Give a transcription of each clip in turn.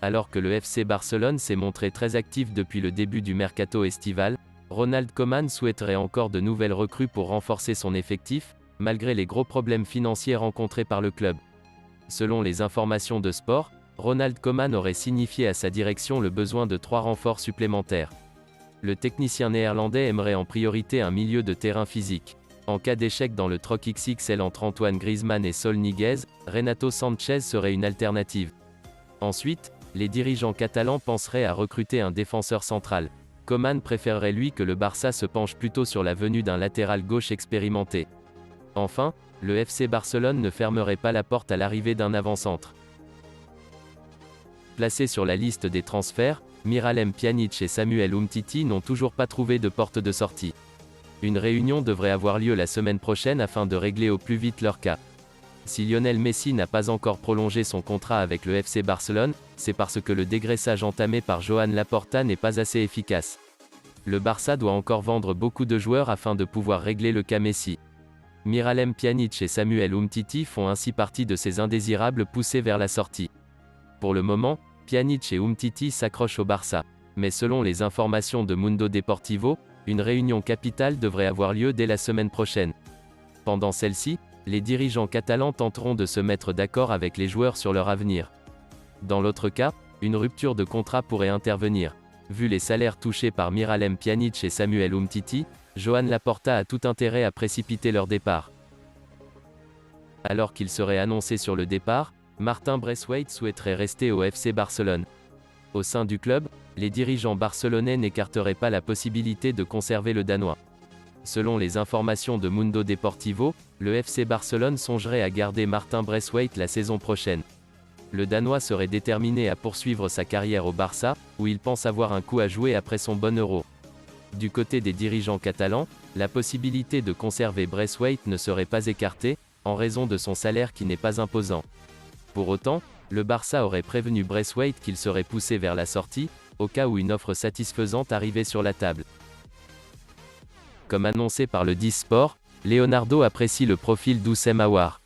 Alors que le FC Barcelone s'est montré très actif depuis le début du mercato estival, Ronald Koeman souhaiterait encore de nouvelles recrues pour renforcer son effectif, malgré les gros problèmes financiers rencontrés par le club. Selon les informations de Sport, Ronald Koeman aurait signifié à sa direction le besoin de 3 renforts supplémentaires. Le technicien néerlandais aimerait en priorité un milieu de terrain physique. En cas d'échec dans le troc XXL entre Antoine Griezmann et Saul Niguez, Renato Sanchez serait une alternative. Ensuite, les dirigeants catalans penseraient à recruter un défenseur central. Koeman préférerait lui que le Barça se penche plutôt sur la venue d'un latéral gauche expérimenté. Enfin, le FC Barcelone ne fermerait pas la porte à l'arrivée d'un avant-centre. Placés sur la liste des transferts, Miralem Pjanic et Samuel Umtiti n'ont toujours pas trouvé de porte de sortie. Une réunion devrait avoir lieu la semaine prochaine afin de régler au plus vite leur cas. Si Lionel Messi n'a pas encore prolongé son contrat avec le FC Barcelone, c'est parce que le dégraissage entamé par Joan Laporta n'est pas assez efficace. Le Barça doit encore vendre beaucoup de joueurs afin de pouvoir régler le cas Messi. Miralem Pjanic et Samuel Umtiti font ainsi partie de ces indésirables poussés vers la sortie. Pour le moment, Pjanic et Umtiti s'accrochent au Barça, mais selon les informations de Mundo Deportivo, une réunion capitale devrait avoir lieu dès la semaine prochaine. Pendant celle-ci, les dirigeants catalans tenteront de se mettre d'accord avec les joueurs sur leur avenir. Dans l'autre cas, une rupture de contrat pourrait intervenir. Vu les salaires touchés par Miralem Pjanic et Samuel Umtiti, Joan Laporta a tout intérêt à précipiter leur départ. Alors qu'il serait annoncé sur le départ, Martin Braithwaite souhaiterait rester au FC Barcelone. Au sein du club, les dirigeants barcelonais n'écarteraient pas la possibilité de conserver le Danois. Selon les informations de Mundo Deportivo, le FC Barcelone songerait à garder Martin Braithwaite la saison prochaine. Le Danois serait déterminé à poursuivre sa carrière au Barça, où il pense avoir un coup à jouer après son bon Euro. Du côté des dirigeants catalans, la possibilité de conserver Braithwaite ne serait pas écartée, en raison de son salaire qui n'est pas imposant. Pour autant, le Barça aurait prévenu Braithwaite qu'il serait poussé vers la sortie, au cas où une offre satisfaisante arrivait sur la table. Comme annoncé par le 10 Sport, Leonardo apprécie le profil d'Houssem Aouar.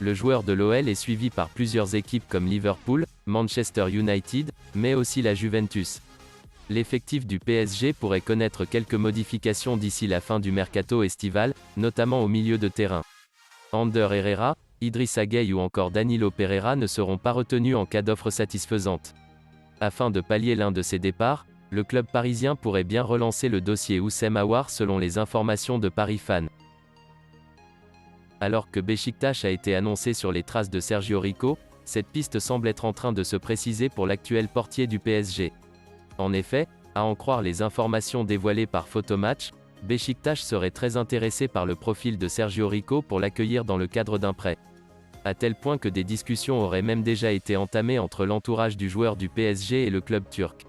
Le joueur de l'OL est suivi par plusieurs équipes comme Liverpool, Manchester United, mais aussi la Juventus. L'effectif du PSG pourrait connaître quelques modifications d'ici la fin du mercato estival, notamment au milieu de terrain. Ander Herrera, Idrissa Gueye ou encore Danilo Pereira ne seront pas retenus en cas d'offre satisfaisante. Afin de pallier l'un de ces départs, le club parisien pourrait bien relancer le dossier Houssem Aouar selon les informations de Paris Fan. Alors que Beşiktaş a été annoncé sur les traces de Sergio Rico, cette piste semble être en train de se préciser pour l'actuel portier du PSG. En effet, à en croire les informations dévoilées par Photomatch, Beşiktaş serait très intéressé par le profil de Sergio Rico pour l'accueillir dans le cadre d'un prêt. À tel point que des discussions auraient même déjà été entamées entre l'entourage du joueur du PSG et le club turc.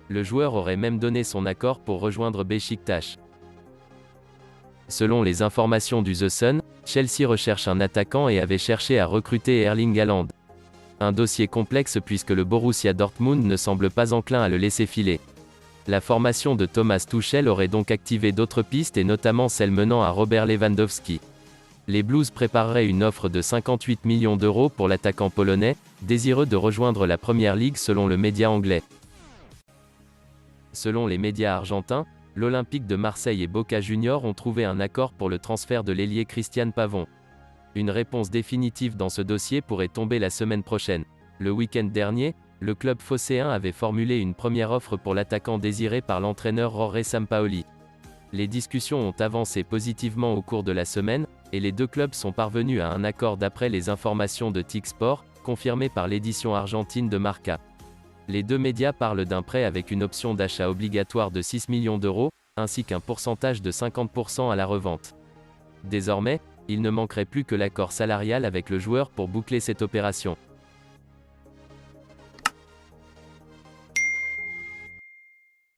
Le joueur aurait même donné son accord pour rejoindre Beşiktaş. Selon les informations du The Sun, Chelsea recherche un attaquant et avait cherché à recruter Erling Haaland. Un dossier complexe puisque le Borussia Dortmund ne semble pas enclin à le laisser filer. La formation de Thomas Tuchel aurait donc activé d'autres pistes et notamment celle menant à Robert Lewandowski. Les Blues prépareraient une offre de 58 millions d'euros pour l'attaquant polonais, désireux de rejoindre la Première Ligue selon le média anglais. Selon les médias argentins, l'Olympique de Marseille et Boca Juniors ont trouvé un accord pour le transfert de l'ailier Cristian Pavón. Une réponse définitive dans ce dossier pourrait tomber la semaine prochaine. Le week-end dernier, le club phocéen avait formulé une première offre pour l'attaquant désiré par l'entraîneur Jorge Sampaoli. Les discussions ont avancé positivement au cours de la semaine, et les deux clubs sont parvenus à un accord d'après les informations de TIC Sport, confirmées par l'édition argentine de Marca. Les deux médias parlent d'un prêt avec une option d'achat obligatoire de 6 millions d'euros, ainsi qu'un pourcentage de 50% à la revente. Désormais, il ne manquerait plus que l'accord salarial avec le joueur pour boucler cette opération.